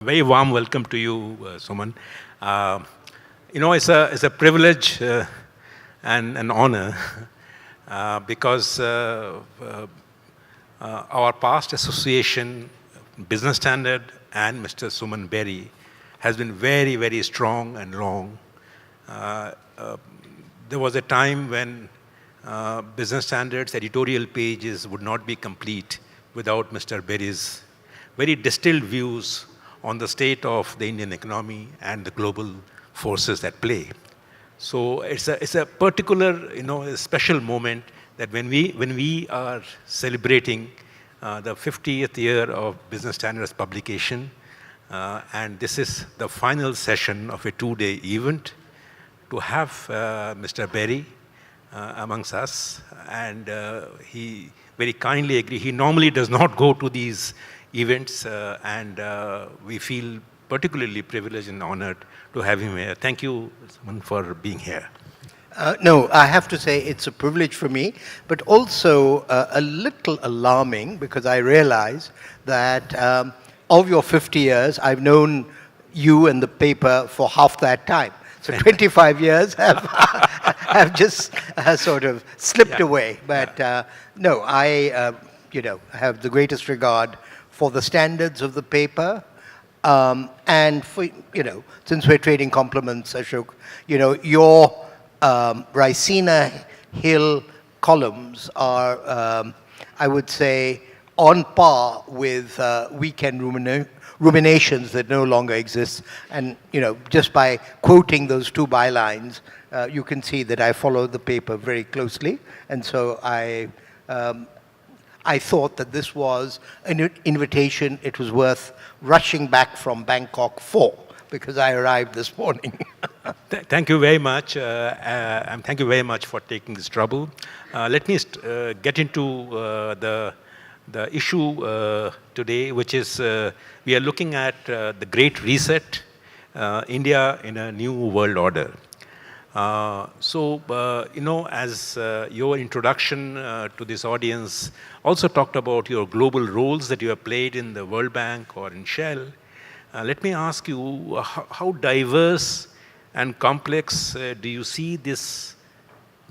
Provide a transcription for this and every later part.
Very warm welcome to you, Suman. Uh, it's a privilege and an honor because our past association, Business Standard and Mr. Suman Berry, has been very, very strong and long. Uh, uh, there was a time when Business Standard's editorial pages would not be complete without Mr. Berry's very distilled views on the state of the Indian economy and the global forces at play. So it's a particular, a special moment that when we are celebrating the 50th year of Business Standards publication, and this is the final session of a two-day event, to have Mr. Berry amongst us, and he very kindly agreed. He normally does not go to these events, and we feel particularly privileged and honored to have him here. Thank you, Suman, for being here. No, I have to say it's a privilege for me, but also a little alarming because I realize that of your 50 years, I've known you and the paper for half that time. So 25 years have just sort of slipped away. But no, I have the greatest regard for the standards of the paper, and for, since we're trading compliments, Ashok, your Raisina Hill columns are, I would say, on par with weekend ruminations that no longer exist. And, just by quoting those two bylines, you can see that I follow the paper very closely. And so I thought that this was an invitation it was worth rushing back from Bangkok for, because I arrived this morning. Thank you very much, and thank you very much for taking this trouble. Let me get into the issue today, which is we are looking at the Great Reset, India in a New World Order. As your introduction to this audience also talked about your global roles that you have played in the World Bank or in Shell, let me ask you, how diverse and complex do you see this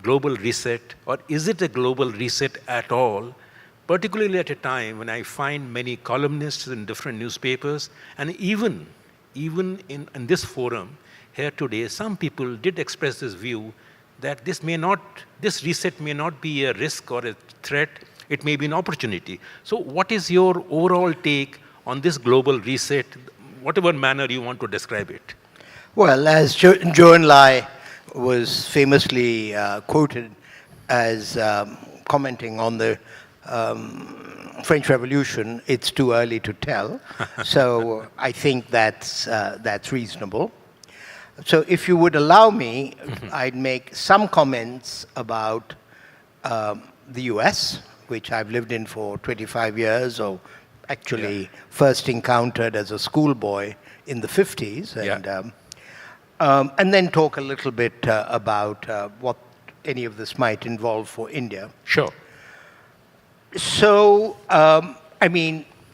global reset, or is it a global reset at all, particularly at a time when I find many columnists in different newspapers, and even in this forum, here today, some people did express this view that this reset may not be a risk or a threat, it may be an opportunity. So what is your overall take on this global reset, whatever manner you want to describe it? Well, as Zhou Enlai was famously quoted as commenting on the French Revolution, it's too early to tell. So I think that's reasonable. So if you would allow me, I'd make some comments about the US, which I've lived in for 25 years, or actually first encountered as a schoolboy in the 50s, and then talk a little bit about what any of this might involve for India. Sure. So,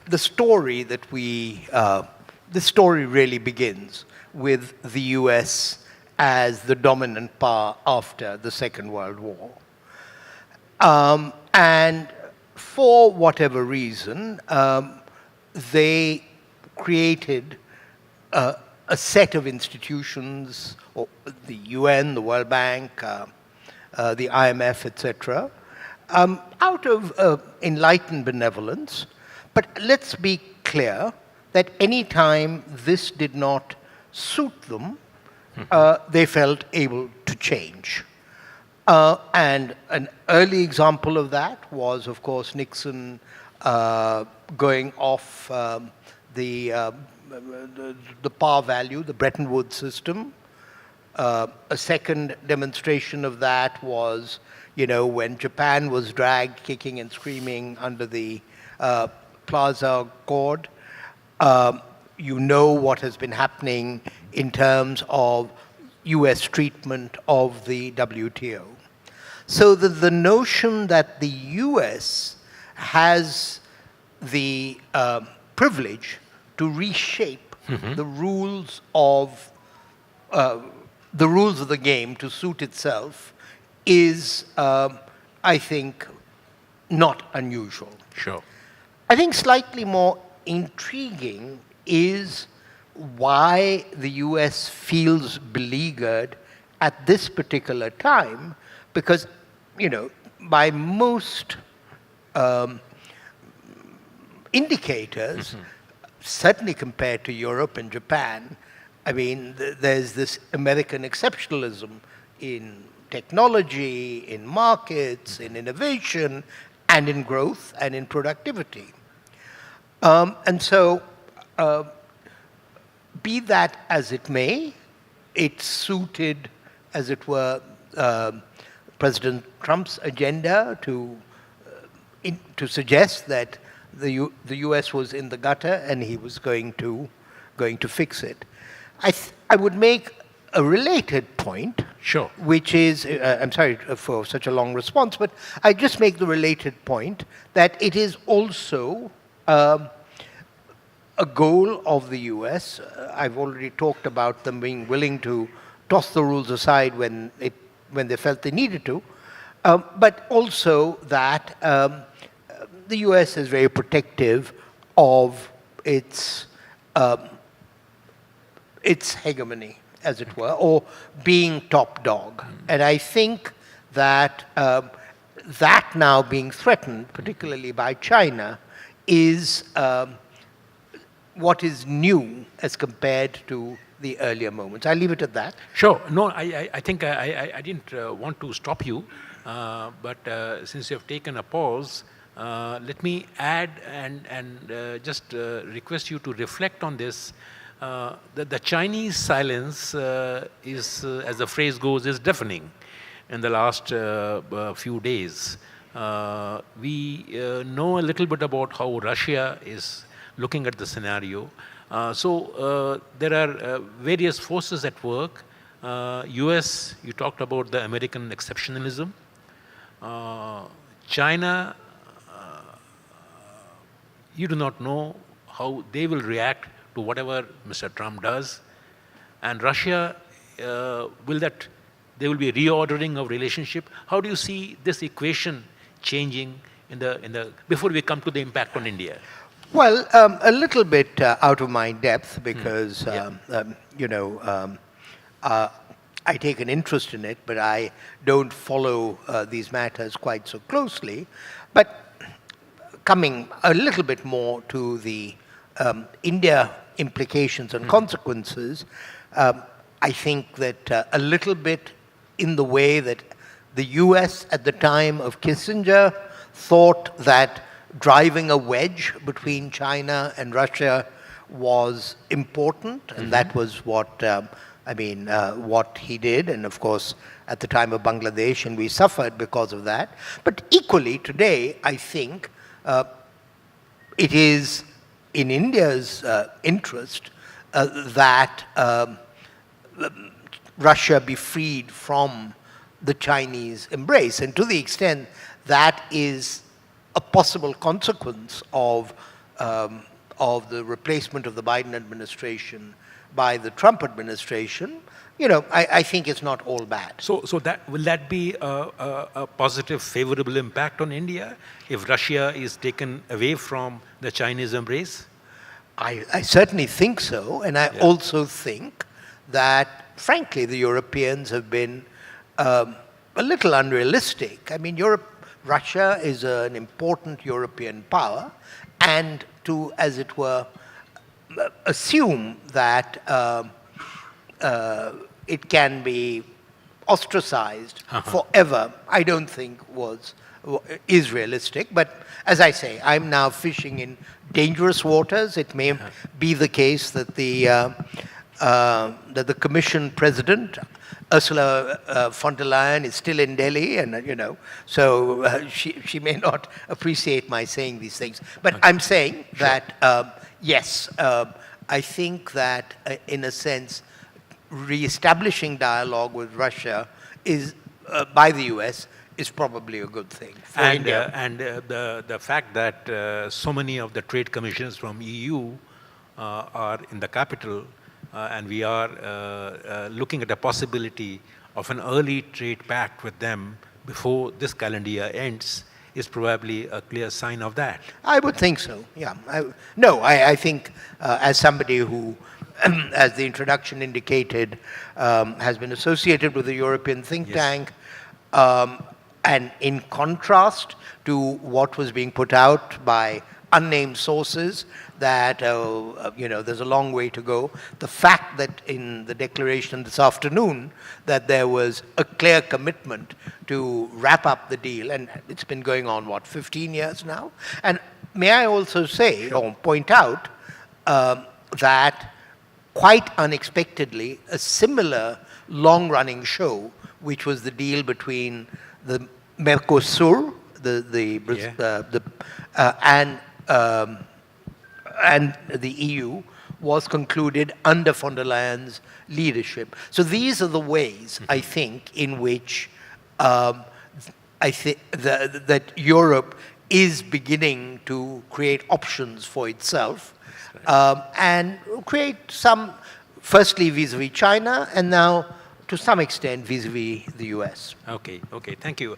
the story really begins with the US as the dominant power after the Second World War. And for whatever reason, they created a set of institutions, or the UN, the World Bank, the IMF, etc., out of enlightened benevolence. But let's be clear that any time this did not suit them, they felt able to change. And an early example of that was, of course, Nixon going off the par value, the Bretton Woods system. A second demonstration of that was, when Japan was dragged kicking and screaming under the Plaza Accord. What has been happening in terms of US treatment of the WTO. So the notion that the US has the privilege to reshape the rules of the rules of the game to suit itself is, I think, not unusual. Sure. I think slightly more intriguing is why the US feels beleaguered at this particular time, because, by most indicators, certainly compared to Europe and Japan, I mean, there's this American exceptionalism in technology, in markets, in innovation, and in growth and in productivity. And so, be that as it may, it suited, as it were, President Trump's agenda to suggest that the U.S. was in the gutter and he was going to fix it. I would make a related point, Sure. which is, I'm sorry for such a long response, but I just make the related point that it is also a goal of the U.S. I've already talked about them being willing to toss the rules aside when they felt they needed to, but also that the U.S. is very protective of its hegemony, as it were, or being top dog. And I think that that now being threatened, particularly by China, is what is new as compared to the earlier moments. I'll leave it at that. Sure. No, I think I didn't want to stop you, but since you have taken a pause, let me add and just request you to reflect on this. The Chinese silence is, as the phrase goes, is deafening in the last few days. We know a little bit about how Russia is looking at the scenario. So there are various forces at work. US, you talked about the American exceptionalism. China, you do not know how they will react to whatever Mr. Trump does. And Russia, there will be reordering of relationship. How do you see this equation changing before we come to the impact on India? Well, a little bit out of my depth because, I take an interest in it, but I don't follow these matters quite so closely. But coming a little bit more to the India implications and consequences, I think that a little bit in the way that the US at the time of Kissinger thought that driving a wedge between China and Russia was important, and that was what what he did. And of course, at the time of Bangladesh, and we suffered because of that. But equally today, I think it is in India's interest that Russia be freed from the Chinese embrace, and to the extent that is a possible consequence of the replacement of the Biden administration by the Trump administration, I think it's not all bad. So will that be a positive, favorable impact on India if Russia is taken away from the Chinese embrace? I certainly think so, and I also think that, frankly, the Europeans have been a little unrealistic. I mean, Russia is an important European power, and to, as it were, assume that it can be ostracized forever, I don't think is realistic. But as I say, I'm now fishing in dangerous waters. It may be the case that the Commission President, Ursula von der Leyen, is still in Delhi, and so she may not appreciate my saying these things. But I'm saying that yes, I think that in a sense, reestablishing dialogue with Russia is by the U.S. is probably a good thing for India. And the fact that so many of the trade commissioners from EU are in the capital, and we are looking at a possibility of an early trade pact with them before this calendar year ends, is probably a clear sign of that. I would think so, yeah. I think as somebody who, as the introduction indicated, has been associated with the European think Yes. tank, and in contrast to what was being put out by unnamed sources, that there's a long way to go. The fact that in the declaration this afternoon that there was a clear commitment to wrap up the deal, and it's been going on, 15 years now? And may I also say, or point out, that quite unexpectedly, a similar long-running show, which was the deal between the Mercosur, and the EU, was concluded under von der Leyen's leadership. So these are the ways, I think, in which that Europe is beginning to create options for itself, and create some, firstly vis-a-vis China, and now to some extent vis-a-vis the US. Okay, thank you.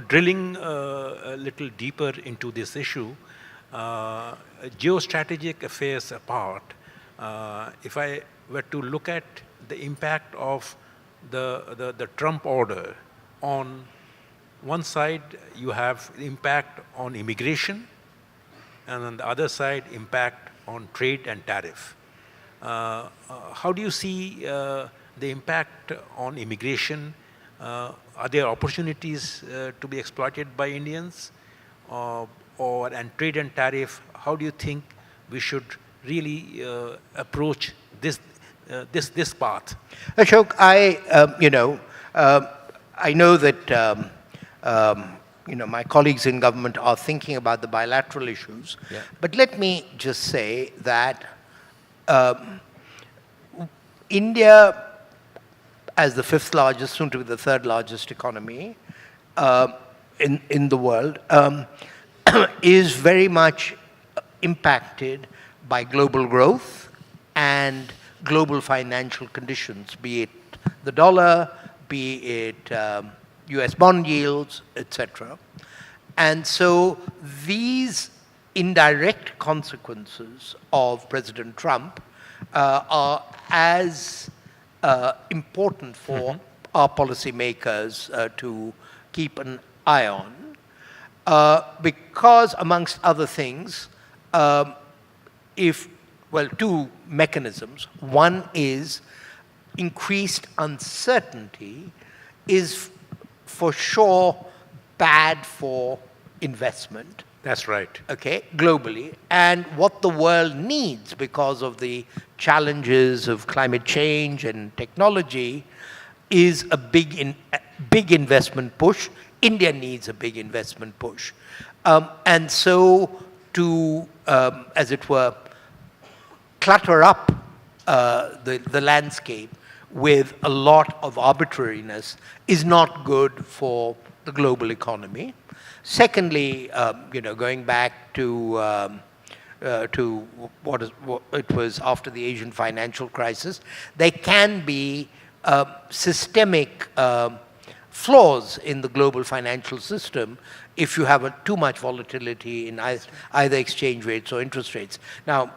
Drilling a little deeper into this issue, geostrategic affairs apart, if I were to look at the impact of the Trump order, on one side you have impact on immigration, and on the other side impact on trade and tariff. How do you see the impact on immigration? Are there opportunities to be exploited by Indians? And trade and tariff, how do you think we should really approach this path? Ashok, I know that my colleagues in government are thinking about the bilateral issues, yeah. But let me just say that India, as the fifth largest, soon to be the third largest economy in the world, is very much impacted by global growth and global financial conditions, be it the dollar, be it US bond yields, etc. And so these indirect consequences of President Trump are as important for our policymakers to keep an eye on, because, amongst other things, two mechanisms. One is increased uncertainty is for sure bad for investment. That's right. Okay, globally. And what the world needs, because of the challenges of climate change and technology, is a big investment push. India needs a big investment push. And so to, as it were, clutter up the landscape with a lot of arbitrariness is not good for the global economy. Secondly, going back to what it was after the Asian financial crisis, there can be systemic flaws in the global financial system if you have too much volatility in either exchange rates or interest rates. Now,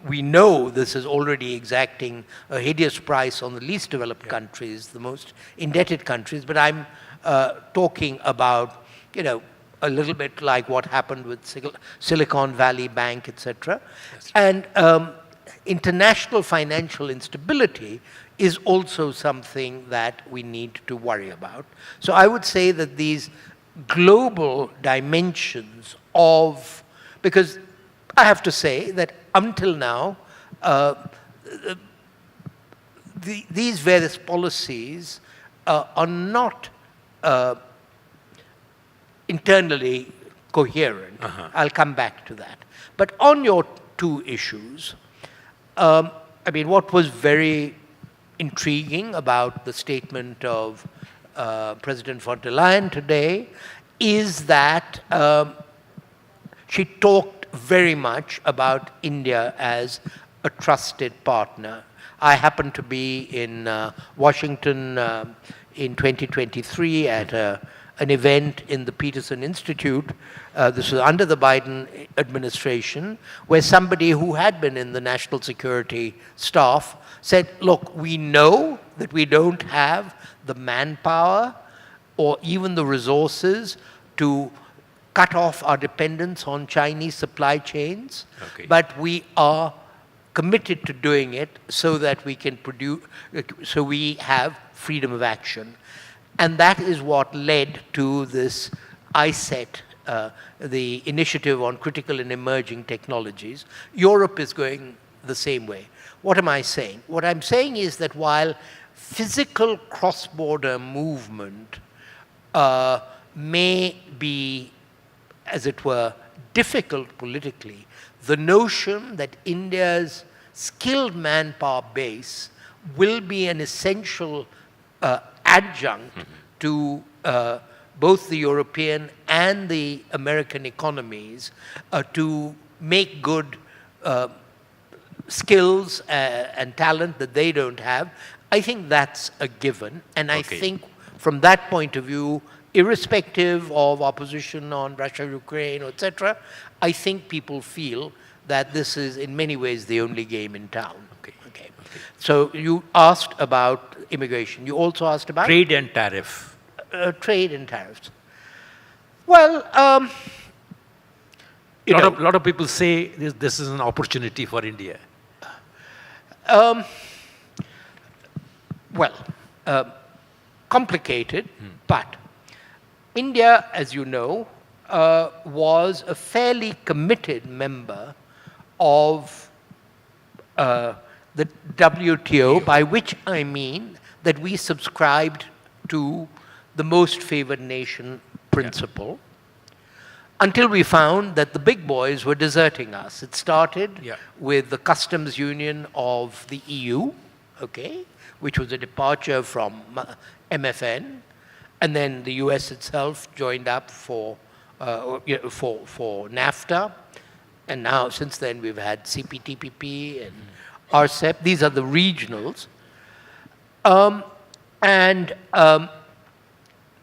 we know this is already exacting a hideous price on the least developed countries, the most indebted countries, but I'm talking about, a little bit like what happened with Silicon Valley Bank, etc. And international financial instability is also something that we need to worry about. So I would say that these global dimensions of, because I have to say that until now, these various policies are not internally coherent. I'll come back to that. But on your two issues, what was very intriguing about the statement of President von der Leyen today is that she talked very much about India as a trusted partner. I happened to be in Washington in 2023 at an event in the Peterson Institute. This was under the Biden administration, where somebody who had been in the national security staff said, look, we know that we don't have the manpower or even the resources to cut off our dependence on Chinese supply chains, but we are committed to doing it so that we can produce, so we have freedom of action. And that is what led to this ISET, the Initiative on Critical and Emerging Technologies. Europe is going the same way. What am I saying? What I'm saying is that while physical cross-border movement may be, as it were, difficult politically, the notion that India's skilled manpower base will be an essential adjunct to both the European and the American economies to make good skills and talent that they don't have, I think that's a given. And I think from that point of view, irrespective of our position on Russia, Ukraine, etc., I think people feel that this is in many ways the only game in town. So you asked about immigration. You also asked about? Trade and tariff. Trade and tariffs. Well, A lot of people say this is an opportunity for India. Complicated, but India, as you know, was a fairly committed member of the WTO, by which I mean that we subscribed to the most favored nation principle until we found that the big boys were deserting us. It started with the customs union of the EU, which was a departure from MFN, and then the US itself joined up for NAFTA, and now since then we've had CPTPP and RCEP. These are the regionals.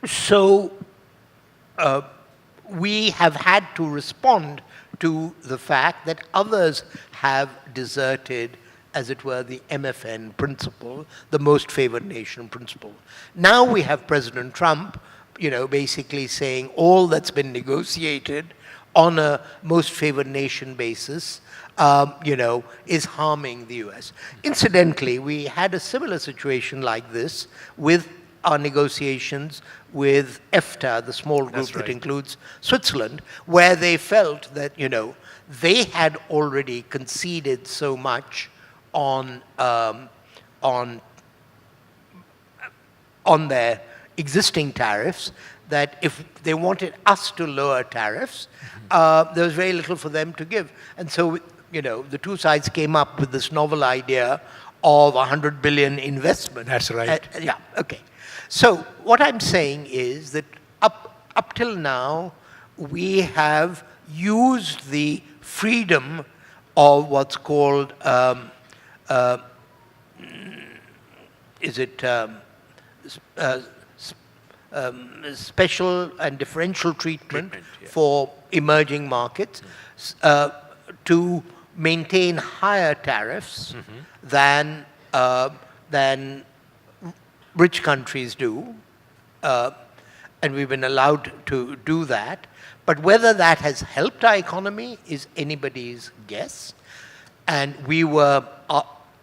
So we have had to respond to the fact that others have deserted, as it were, the MFN principle, the most favored nation principle. Now we have President Trump, basically saying all that's been negotiated on a most favored nation basis, is harming the US. Incidentally, we had a similar situation like this with our negotiations with EFTA, the small group that includes Switzerland, where they felt that, they had already conceded so much on their existing tariffs that if they wanted us to lower tariffs, there was very little for them to give. And so, the two sides came up with this novel idea of 100 billion investment. That's right. So what I'm saying is that up till now, we have used the freedom of what's called, special and differential treatment for emerging markets to maintain higher tariffs than rich countries do, and we've been allowed to do that. But whether that has helped our economy is anybody's guess. And we were,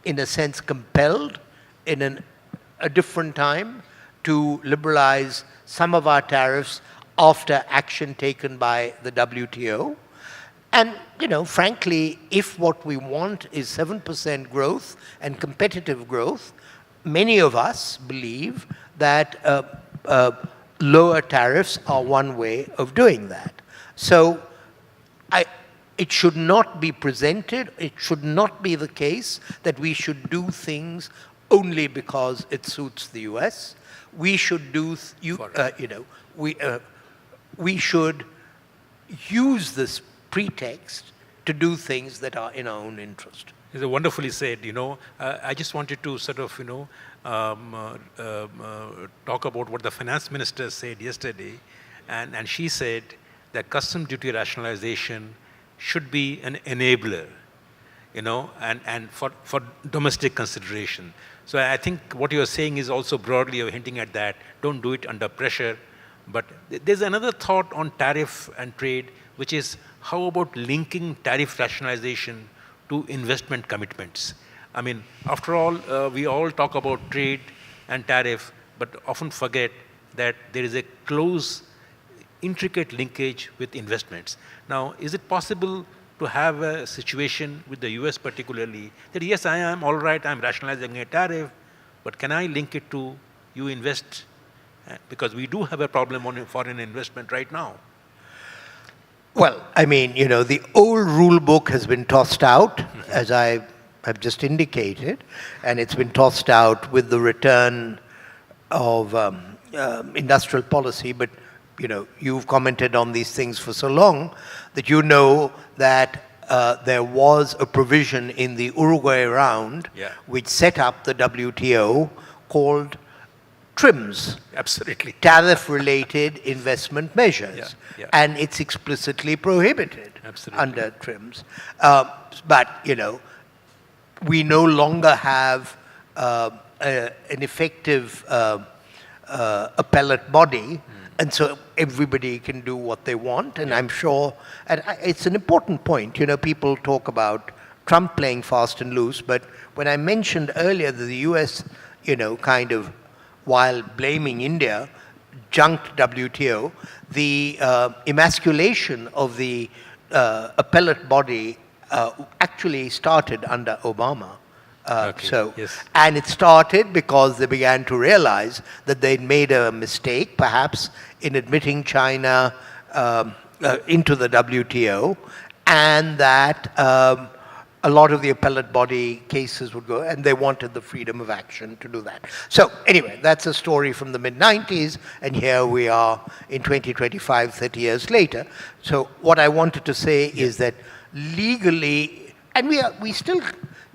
in a sense, compelled in a different time to liberalize some of our tariffs after action taken by the WTO. And, frankly, if what we want is 7% growth and competitive growth, many of us believe that lower tariffs are one way of doing that. So it should not be presented, it should not be the case that we should do things only because it suits the US. We should we should use this pretext to do things that are in our own interest. It's wonderfully said. I just wanted to sort of, talk about what the finance minister said yesterday, and she said that custom duty rationalization should be an enabler, and for domestic consideration. So I think what you're saying is also broadly you're hinting at that. Don't do it under pressure. But there's another thought on tariff and trade, which is how about linking tariff rationalization to investment commitments? I mean, after all, we all talk about trade and tariff, but often forget that there is a close, intricate linkage with investments. Now, is it possible to have a situation with the US particularly that yes, I am all right, I'm rationalizing a tariff, but can I link it to you invest? Because we do have a problem on foreign investment right now. Well, I mean, the old rule book has been tossed out, as I have just indicated, and it's been tossed out with the return of industrial policy. But, you've commented on these things for so long that you know that there was a provision in the Uruguay round which set up the WTO called TRIMS. Absolutely. Tariff-related investment measures. And it's explicitly prohibited under TRIMS. But, we no longer have an effective appellate body, and so everybody can do what they want. And I'm sure, and it's an important point, people talk about Trump playing fast and loose, but when I mentioned earlier that the US, kind of, while blaming India, junked WTO, the emasculation of the appellate body actually started under Obama. And it started because they began to realize that they'd made a mistake, perhaps, in admitting China into the WTO, and that a lot of the appellate body cases would go, and they wanted the freedom of action to do that. So anyway, that's a story from the mid-90s, and here we are in 2025, 30 years later. So what I wanted to say is that legally, and we still,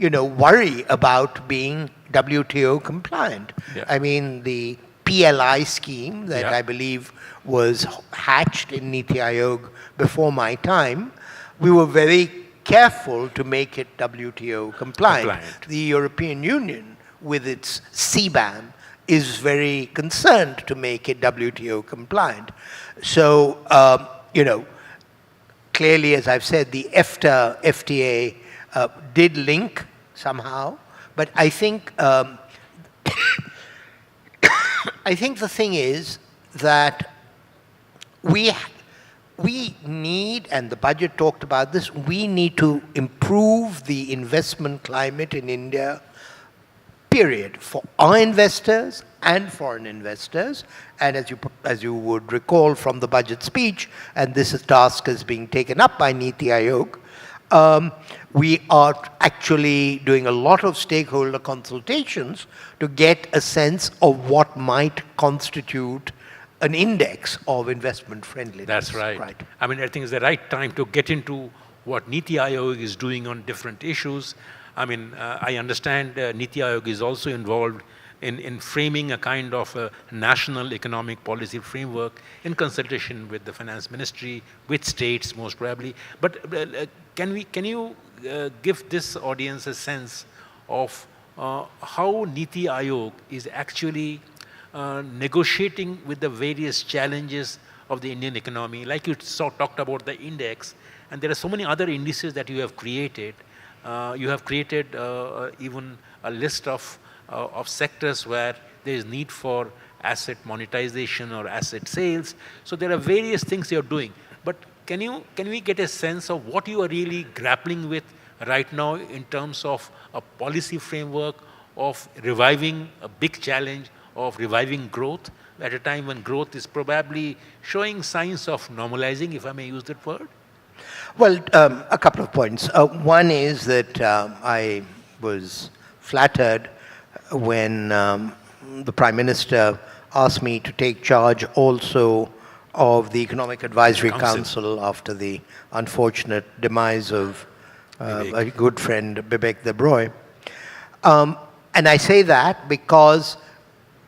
worry about being WTO compliant. I mean, the PLI scheme that I believe was hatched in Niti Aayog before my time, we were very careful to make it WTO compliant. The European Union, with its CBAM, is very concerned to make it WTO compliant. So, clearly, as I've said, the FTA did link somehow, but I think I think the thing is that we need, and the budget talked about this, we need to improve the investment climate in India, period, for our investors and foreign investors. And as you would recall from the budget speech, and this task is being taken up by Niti Aayog, we are actually doing a lot of stakeholder consultations to get a sense of what might constitute an index of investment friendliness. That's right. I mean, I think it's the right time to get into what Niti Aayog is doing on different issues. I mean, I understand Niti Aayog is also involved in framing a kind of a national economic policy framework in consultation with the finance ministry, with states most probably. But can you give this audience a sense of how Niti Aayog is actually negotiating with the various challenges of the Indian economy? Like you talked about the index, and there are so many other indices that you have created. You have created even a list of sectors where there is need for asset monetization or asset sales. So there are various things you're doing. But can we get a sense of what you are really grappling with right now in terms of a policy framework of reviving a big challenge of reviving growth at a time when growth is probably showing signs of normalizing, if I may use that word? Well, a couple of points. One is that I was flattered when the Prime Minister asked me to take charge also of the Economic Advisory Council after the unfortunate demise of a good friend, Bibek Debroy. And I say that because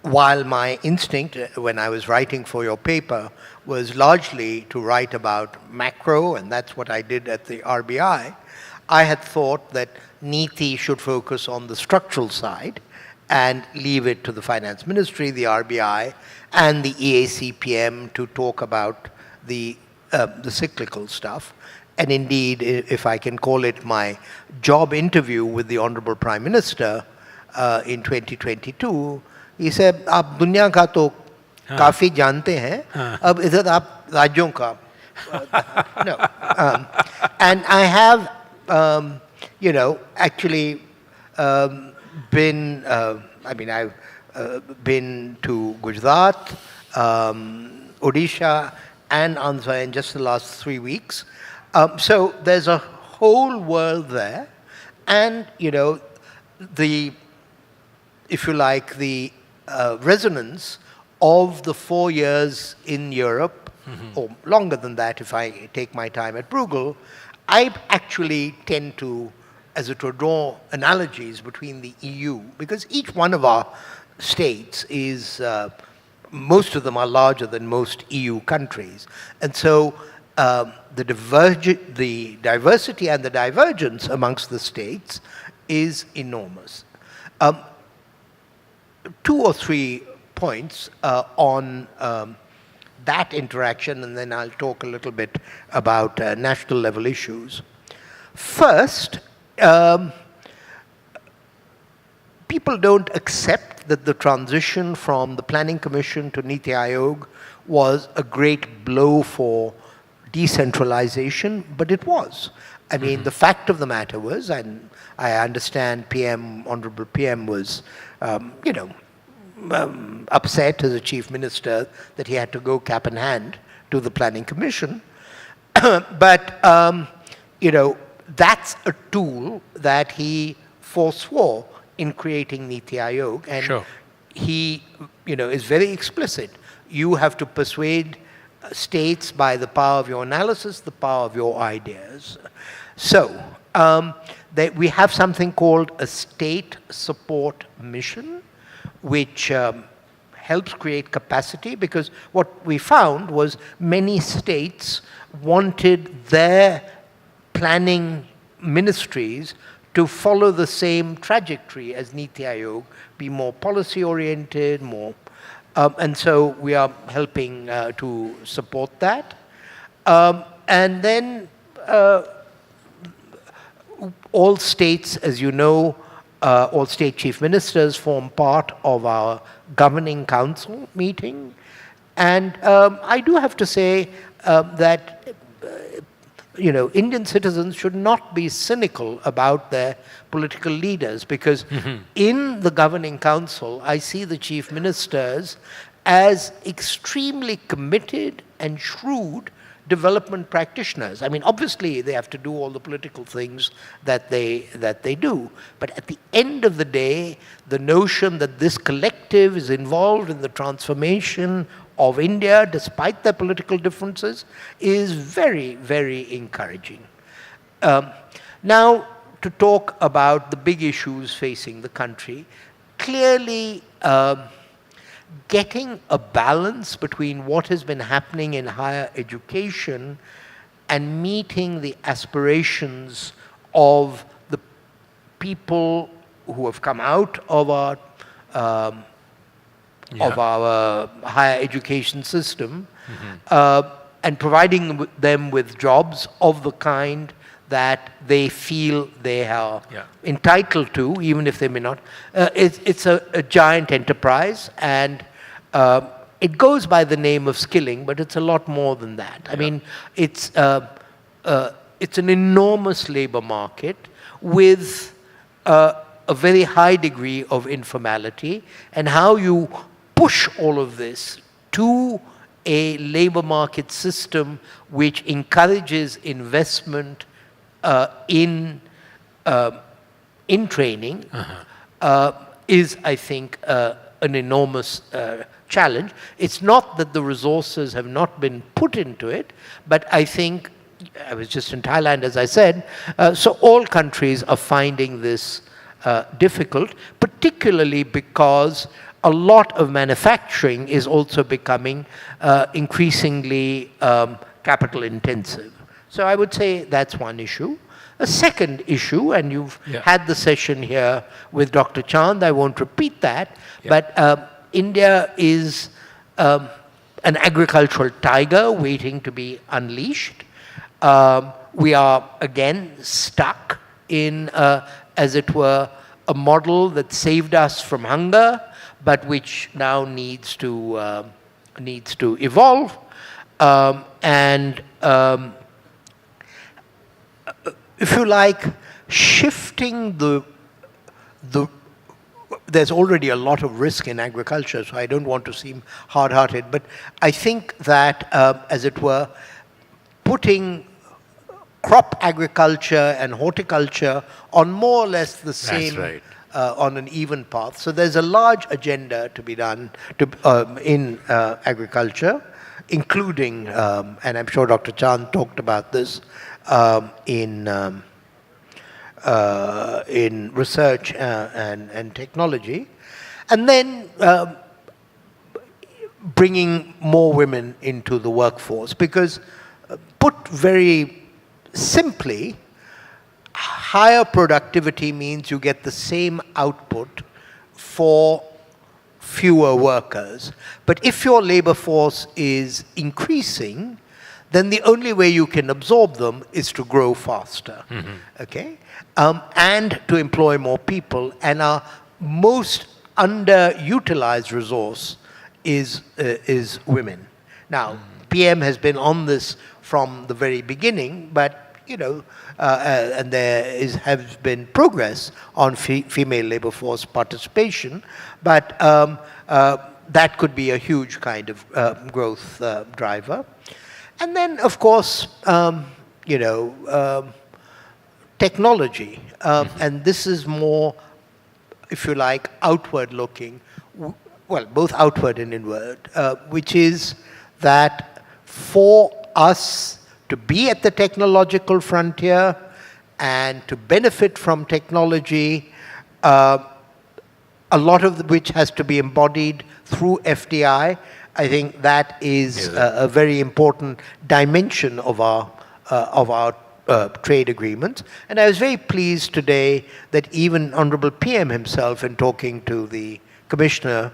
while my instinct when I was writing for your paper was largely to write about macro, and that's what I did at the RBI, I had thought that Niti should focus on the structural side and leave it to the finance ministry, the RBI, and the EACPM to talk about the cyclical stuff. And indeed, if I can call it my job interview with the Honorable Prime Minister in 2022, he said, "आप दुनिया का तो काफी जानते हैं, अब इधर आप राज्यों का." No, and I have, actually been. I've been to Gujarat, Odisha, and Andhra in just the last 3 weeks. So there's a whole world there, and if you like, the resonance of the 4 years in Europe, or longer than that if I take my time at Bruegel, I actually tend to, as it were, draw analogies between the EU, because each one of our states is, most of them are larger than most EU countries. And so the diversity and the divergence amongst the states is enormous. 2 or 3 points on that interaction, and then I'll talk a little bit about national level issues. First, people don't accept that the transition from the Planning Commission to Niti Aayog was a great blow for decentralization, but it was. I mean, the fact of the matter was, and I understand Honorable PM was, upset as a chief minister that he had to go cap in hand to the Planning Commission. But, that's a tool that he forswore in creating Niti Aayog. And Sure. he, is very explicit. You have to persuade states by the power of your analysis, the power of your ideas. So, that we have something called a state support mission, which helps create capacity, because what we found was many states wanted their planning ministries to follow the same trajectory as Niti Aayog, be more policy oriented, more, and so we are helping to support that. And then all states, as you know, all state chief ministers form part of our governing council meeting. And I do have to say that Indian citizens should not be cynical about their political leaders, because in the governing council, I see the chief ministers as extremely committed and shrewd development practitioners. I mean, obviously they have to do all the political things that they do, but at the end of the day, the notion that this collective is involved in the transformation of India, despite their political differences, is very, very encouraging. Now, to talk about the big issues facing the country, clearly getting a balance between what has been happening in higher education and meeting the aspirations of the people who have come out of our higher education system, and providing them with jobs of the kind that they feel they are entitled to, even if they may not. It's a giant enterprise, and it goes by the name of skilling, but it's a lot more than that. I mean, it's an enormous labor market with a very high degree of informality, and how you push all of this to a labor market system which encourages investment in training is, I think, an enormous challenge. It's not that the resources have not been put into it, but I think, I was just in Thailand, as I said. So all countries are finding this difficult, particularly because a lot of manufacturing is also becoming increasingly capital intensive. So I would say that's one issue. A second issue, and you've had the session here with Dr. Chand, I won't repeat that, but India is an agricultural tiger waiting to be unleashed. We are again stuck in, as it were, a model that saved us from hunger, but which now needs to evolve. If you like, shifting there's already a lot of risk in agriculture, so I don't want to seem hard-hearted, but I think that, as it were, putting crop agriculture and horticulture on more or less the same, on an even path. So there's a large agenda to be done in agriculture, including, and I'm sure Dr. Chand talked about this, in research and technology, and then bringing more women into the workforce. Because, put very simply, higher productivity means you get the same output for fewer workers. But if your labor force is increasing, then the only way you can absorb them is to grow faster, okay? And to employ more people. And our most underutilized resource is women. Now, PM has been on this from the very beginning, but and there has been progress on female labor force participation, but that could be a huge kind of growth driver. And then, of course, technology. And this is more, if you like, outward looking, well, both outward and inward, which is that for us to be at the technological frontier and to benefit from technology, a lot of which has to be embodied through FDI. I think that is a very important dimension of our trade agreement. And I was very pleased today that even Honorable PM himself, in talking to the Commissioner,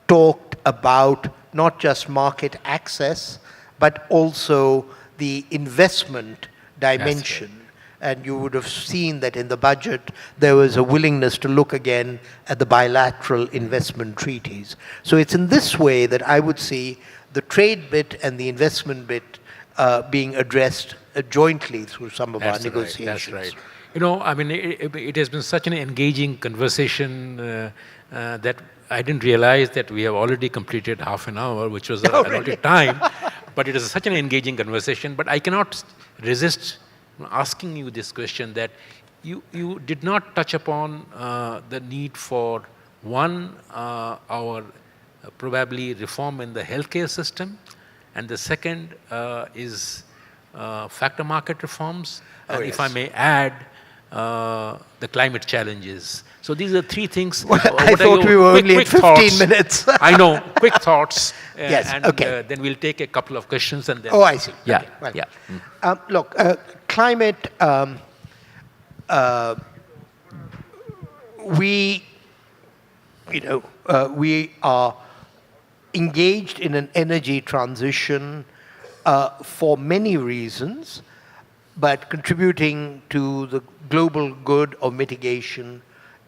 talked about not just market access, but also the investment dimension. And you would have seen that in the budget, there was a willingness to look again at the bilateral investment treaties. So it's in this way that I would see the trade bit and the investment bit being addressed jointly through some of our negotiations. That's right. I mean, it has been such an engaging conversation that I didn't realize that we have already completed half an hour, which was allotted time. But it is such an engaging conversation. But I cannot resist asking you this question, that you did not touch upon the need for our probably reform in the healthcare system, and the second is factor market reforms, and if I may add, the climate challenges. So these are three things. Well, I thought we were only at 15 minutes. I know, quick thoughts. Yes, and okay. Then we'll take a couple of questions and then. Oh, I see. Yeah, okay, well, yeah. Look, climate, we are engaged in an energy transition for many reasons, but contributing to the global good of mitigation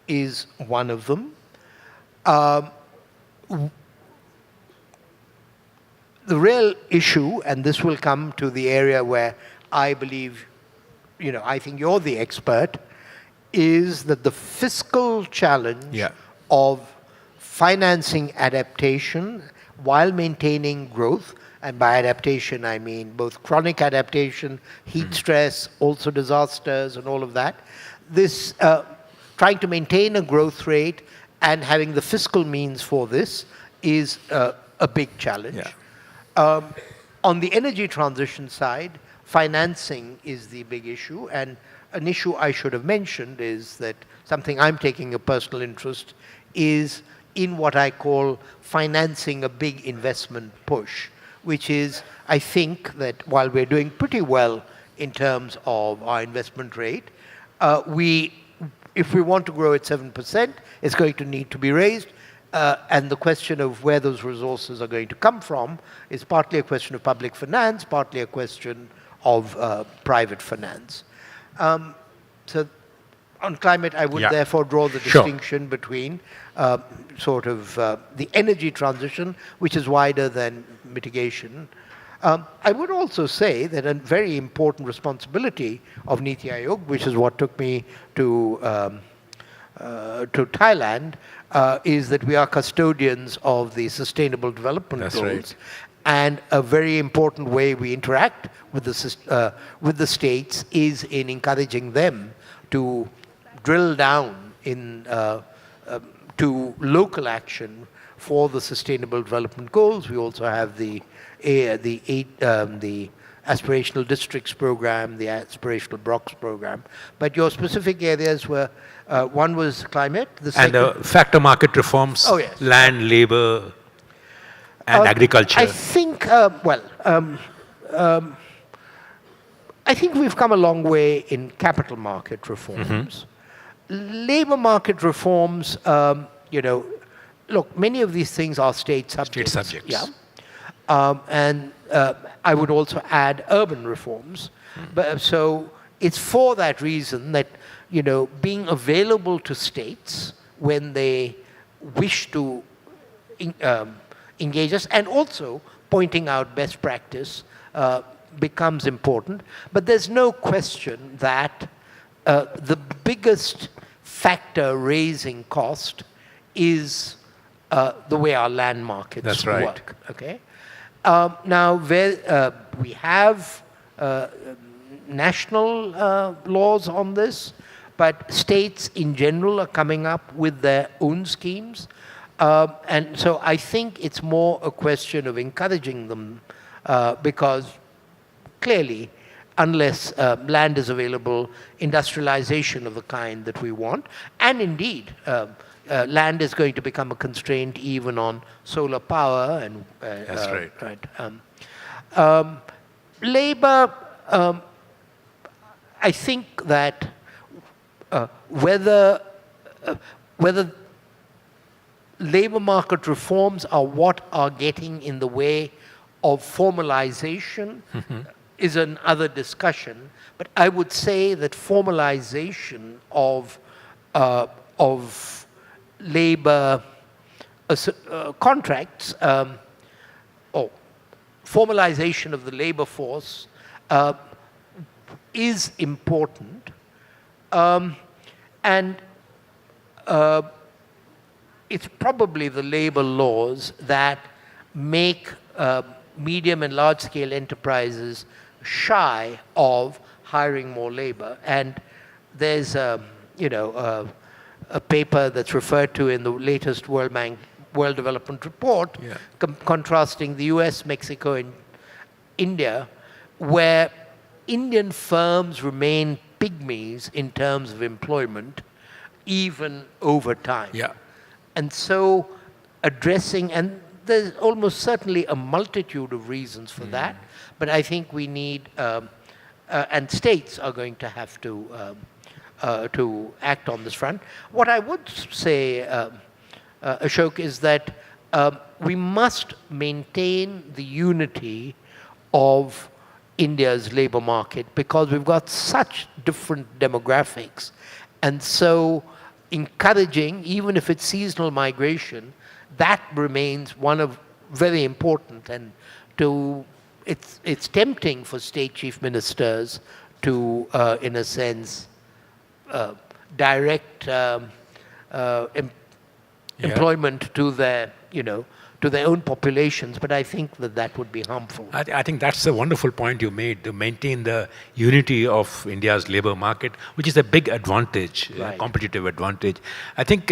is one of them. The real issue, and this will come to the area where I believe, I think you're the expert, is that the fiscal challenge of financing adaptation while maintaining growth, and by adaptation I mean both chronic adaptation, heat stress, also disasters and all of that. This trying to maintain a growth rate and having the fiscal means for this is a big challenge. On the energy transition side, financing is the big issue, and an issue I should have mentioned is that something I'm taking a personal interest is in what I call financing a big investment push, which is, I think that while we're doing pretty well in terms of our investment rate, if we want to grow at 7%, it's going to need to be raised. And the question of where those resources are going to come from is partly a question of public finance, partly a question of private finance. So on climate, I would therefore draw the distinction between the energy transition, which is wider than mitigation. I would also say that a very important responsibility of Niti Aayog, which is what took me to Thailand, is that we are custodians of the Sustainable Development Goals. Right. And a very important way we interact with the states is in encouraging them to drill down to local action for the Sustainable Development Goals. We also have the Aspirational Districts Program, the Aspirational Blocks Program. But your specific areas were, one was climate. And factor market reforms, land, labor, and agriculture. I think, I think we've come a long way in capital market reforms. Labor market reforms, look, many of these things are state subjects. State subjects. Yeah. And I would also add urban reforms. So it's for that reason that, being available to states when they wish to engage us, and also pointing out best practice becomes important. But there's no question that the biggest factor raising cost is the way our land markets work. Okay. Now, we have national laws on this, but states in general are coming up with their own schemes. And so I think it's more a question of encouraging them because clearly, unless land is available, industrialization of the kind that we want, and indeed, land is going to become a constraint even on solar power. And that's right. Labor, I think that whether labor market reforms are what are getting in the way of formalization is another discussion. But I would say that formalization of labor contracts or formalization of the labor force is important. And it's probably the labor laws that make medium and large scale enterprises shy of hiring more labor. And there's a paper that's referred to in the latest World Bank World Development Report, contrasting the US, Mexico, and India, where Indian firms remain pygmies in terms of employment, even over time. Yeah. And so addressing, and there's almost certainly a multitude of reasons for that, but I think we need, and states are going to have to act on this front. What I would say, Ashok, is that we must maintain the unity of India's labor market because we've got such different demographics. And so encouraging, even if it's seasonal migration, that remains one of very important. And it's tempting for state chief ministers to, in a sense, direct employment to their, to their own populations, but I think that would be harmful. I think that's a wonderful point you made, to maintain the unity of India's labor market, which is a big advantage, a competitive advantage. I think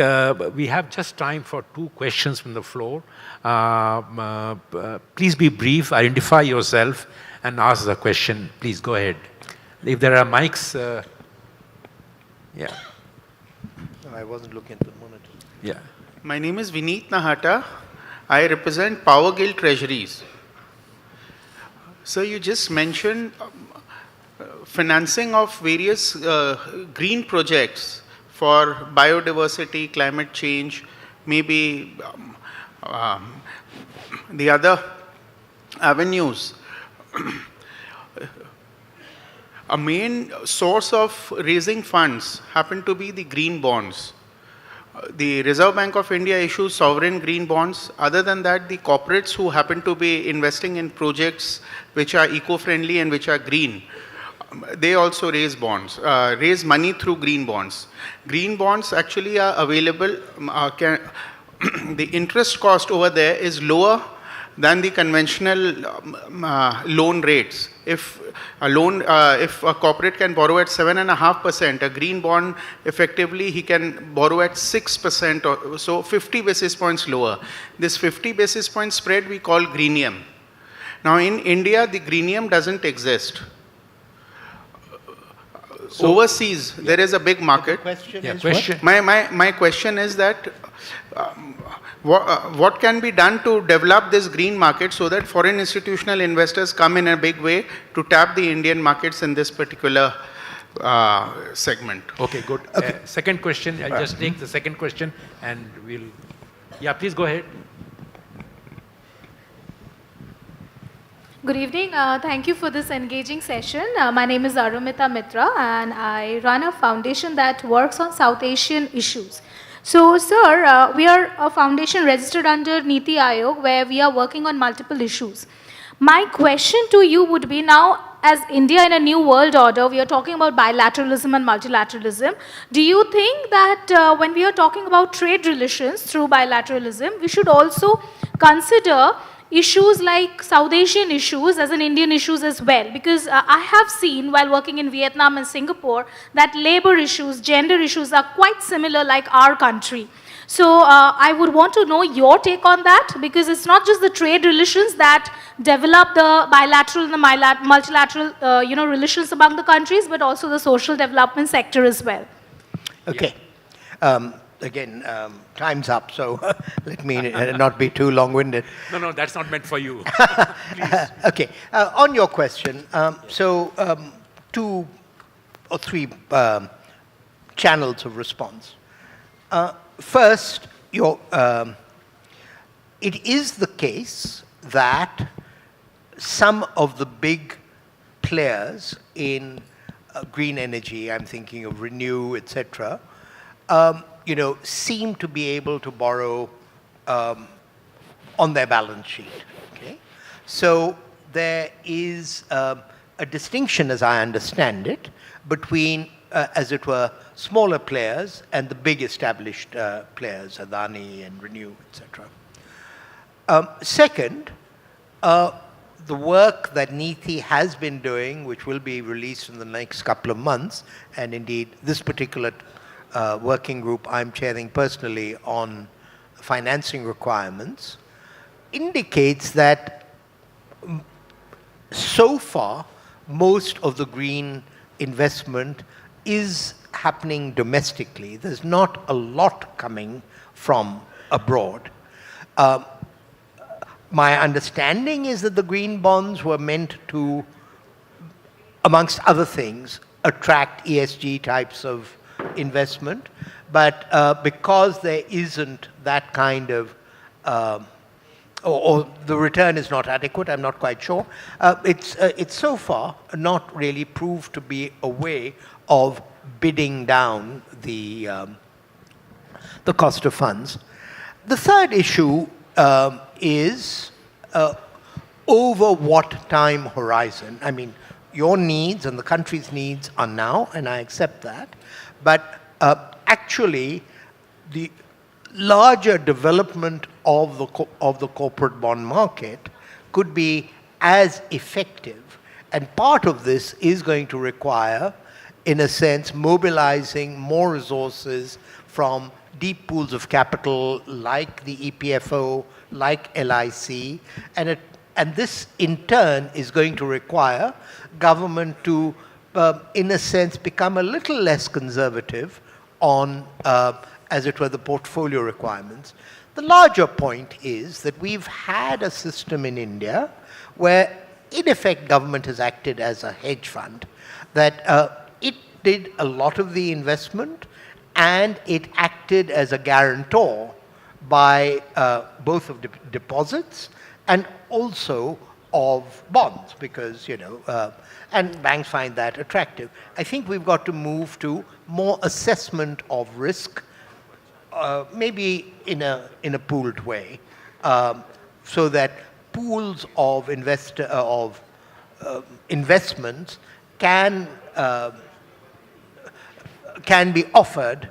we have just time for 2 questions from the floor. Please be brief, identify yourself, and ask the question. Please go ahead. If there are mics, yeah. No, I wasn't looking at the monitor. Yeah. My name is Vineet Nahata. I represent Power Guild Treasuries. So you just mentioned financing of various green projects for biodiversity, climate change, maybe the other avenues. A main source of raising funds happen to be the green bonds. The Reserve Bank of India issues sovereign green bonds. Other than that, the corporates who happen to be investing in projects which are eco-friendly and which are green, they also raise bonds, raise money through green bonds. Green bonds actually are available, the interest cost over there is lower than the conventional loan rates. If a corporate can borrow at 7.5%, a green bond effectively he can borrow at 6% or so, 50 basis points lower. This 50 basis point spread we call greenium. Now in India, the greenium doesn't exist. So, overseas, there is a big market. My question is that what can be done to develop this green market so that foreign institutional investors come in a big way to tap the Indian markets in this particular segment? Okay, good. Okay. Second question, I'll just take the second question and we'll... Yeah, please go ahead. Good evening. Thank you for this engaging session. My name is Arumita Mitra and I run a foundation that works on South Asian issues. So, sir, we are a foundation registered under Niti Aayog where we are working on multiple issues. My question to you would be now, as India in a new world order, we are talking about bilateralism and multilateralism. Do you think that when we are talking about trade relations through bilateralism, we should also consider issues like South Asian issues as an Indian issues as well? Because I have seen while working in Vietnam and Singapore that labor issues, gender issues are quite similar like our country. So I would want to know your take on that, because it's not just the trade relations that develop the bilateral and the multilateral relations among the countries, but also the social development sector as well. Okay. Again, time's up, so let me not be too long-winded. No, that's not meant for you. Okay. On your question, two or three channels of response. First, it is the case that some of the big players in green energy, I'm thinking of Renew, etc., seem to be able to borrow on their balance sheet. Okay? So there is a distinction, as I understand it, between, as it were, smaller players and the big established players, Adani and Renew, etc. Second, the work that Niti has been doing, which will be released in the next couple of months, and indeed this particular working group I'm chairing personally on financing requirements, indicates that so far most of the green investment is happening domestically. There's not a lot coming from abroad. My understanding is that the green bonds were meant to, amongst other things, attract ESG types of investment, but because there isn't that kind of, or the return is not adequate, I'm not quite sure, it's so far not really proved to be a way of bidding down the cost of funds. The third issue is over what time horizon. I mean, your needs and the country's needs are now, and I accept that. But actually, the larger development of the corporate bond market could be as effective. And part of this is going to require, in a sense, mobilizing more resources from deep pools of capital like the EPFO, like LIC, and and this in turn is going to require government to, in a sense, become a little less conservative on, as it were, the portfolio requirements. The larger point is that we've had a system in India where, in effect, government has acted as a hedge fund, that it did a lot of the investment and it acted as a guarantor by both of deposits and also of bonds, because, and banks find that attractive. I think we've got to move to more assessment of risk, maybe in a pooled way, so that pools of investments can be offered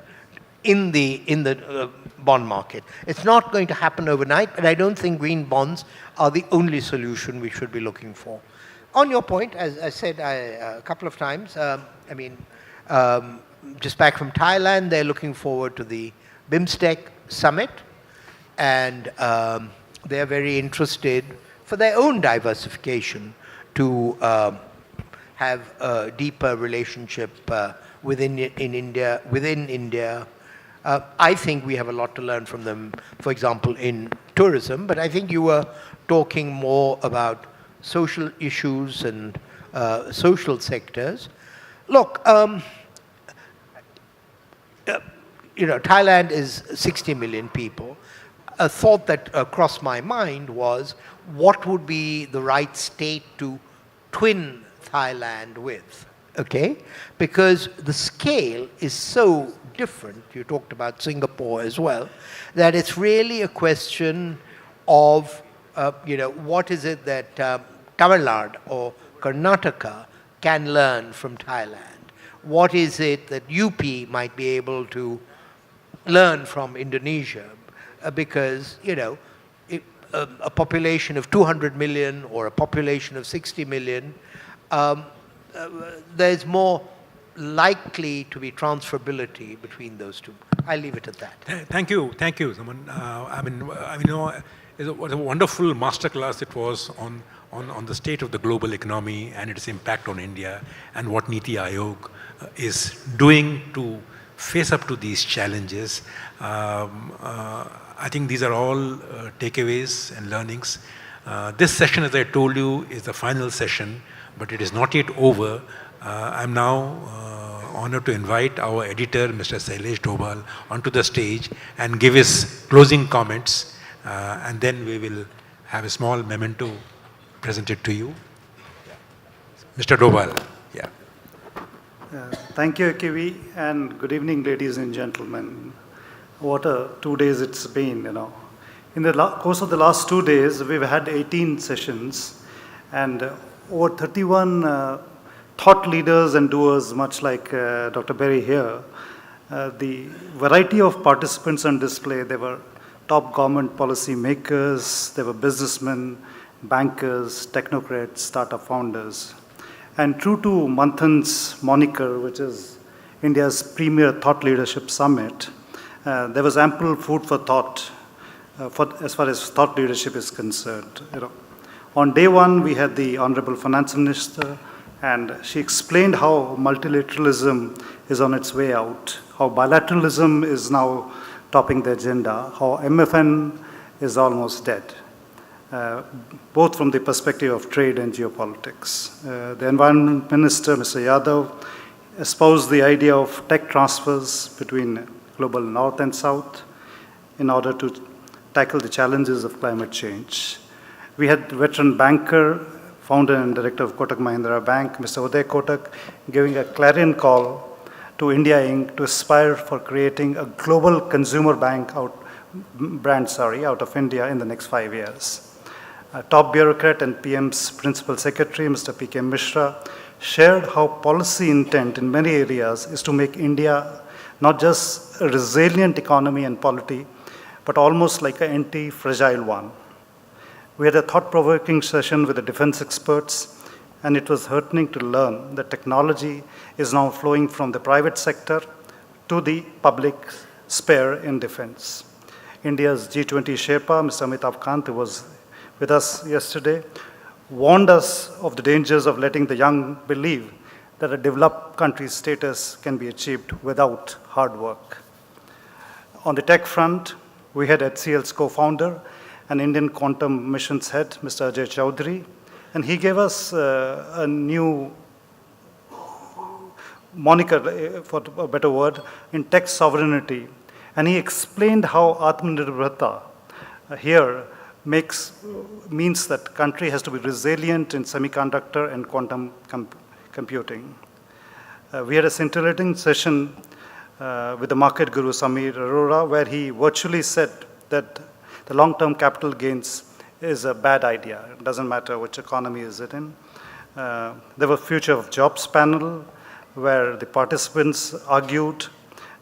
in the bond market. It's not going to happen overnight, but I don't think green bonds are the only solution we should be looking for. On your point, as I said a couple of times, just back from Thailand, they're looking forward to the BIMSTEC summit, and they're very interested for their own diversification to have a deeper relationship within India. I think we have a lot to learn from them, for example, in tourism, but I think you were talking more about social issues and social sectors. Look, Thailand is 60 million people. A thought that crossed my mind was, what would be the right state to twin Thailand with? Okay? Because the scale is so different, you talked about Singapore as well, that it's really a question of, what is it that Tamil Nadu or Karnataka can learn from Thailand? What is it that UP might be able to learn from Indonesia? Because, a population of 200 million or a population of 60 million, there's more likely to be transferability between those two. I'll leave it at that. Thank you, Suman. It was a wonderful masterclass it was on the state of the global economy and its impact on India, and what Niti Aayog is doing to face up to these challenges. I think these are all takeaways and learnings. This session, as I told you, is the final session, but it is not yet over. I'm now honored to invite our editor, Mr. Sailesh Dobal, onto the stage and give his closing comments, and then we will have a small memento presented to you. Mr. Dobal. Yeah. Thank you, Kiwi, and good evening, ladies and gentlemen. What a 2 days it's been, In the course of the last 2 days, we've had 18 sessions and over 31 thought leaders and doers, much like Dr. Berry here. The variety of participants on display, there were top government policy makers, there were businessmen, bankers, technocrats, startup founders. And true to Manthan's moniker, which is India's premier thought leadership summit, there was ample food for thought as far as thought leadership is concerned. On day one, we had the Honorable Finance Minister, and she explained how multilateralism is on its way out, how bilateralism is now topping the agenda, how MFN is almost dead, both from the perspective of trade and geopolitics. The Environment Minister, Mr. Yadav, espoused the idea of tech transfers between global north and south in order to tackle the challenges of climate change. We had veteran banker, founder and director of Kotak Mahindra Bank, Mr. Uday Kotak, giving a clarion call to India Inc. to aspire for creating a global consumer brand out of India in the next 5 years. A top bureaucrat and PM's principal secretary, Mr. P.K. Mishra, shared how policy intent in many areas is to make India not just a resilient economy and polity, but almost like an anti-fragile one. We had a thought-provoking session with the defense experts, and it was heartening to learn that technology is now flowing from the private sector to the public sphere in defense. India's G20 Sherpa, Mr. Amitabh Kant, who was with us yesterday, warned us of the dangers of letting the young believe that a developed country's status can be achieved without hard work. On the tech front, we had HCL's co-founder and Indian Quantum Missions head, Mr. Ajay Chaudhary, and he gave us a new moniker, for a better word, in tech sovereignty. And he explained how Atmanirbharta here means that country has to be resilient in semiconductor and quantum computing. We had a scintillating session with the market guru Samir Arora, where he virtually said that the long-term capital gains is a bad idea. It doesn't matter which economy is it in. There was Future of Jobs panel, where the participants argued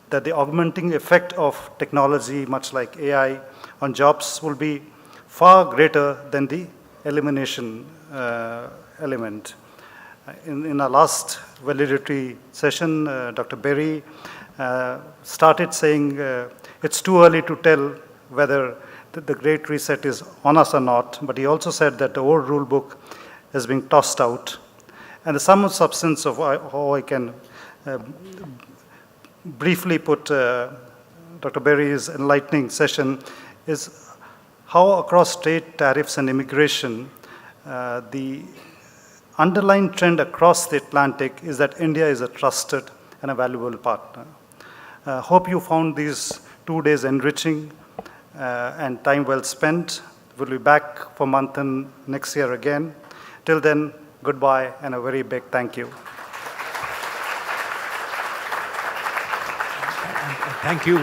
that the augmenting effect of technology, much like AI, on jobs will be far greater than the elimination element. In our last validatory session, Dr. Berry started saying it's too early to tell whether the Great Reset is on us or not, but he also said that the old rule book is being tossed out. And the sum of substance of how I can briefly put Dr. Berry's enlightening session is how across trade, tariffs, and immigration, the underlying trend across the Atlantic is that India is a trusted and a valuable partner. Hope you found these 2 days enriching and time well spent. We'll be back for Manthan next year again. Till then, goodbye and a very big thank you. Thank you.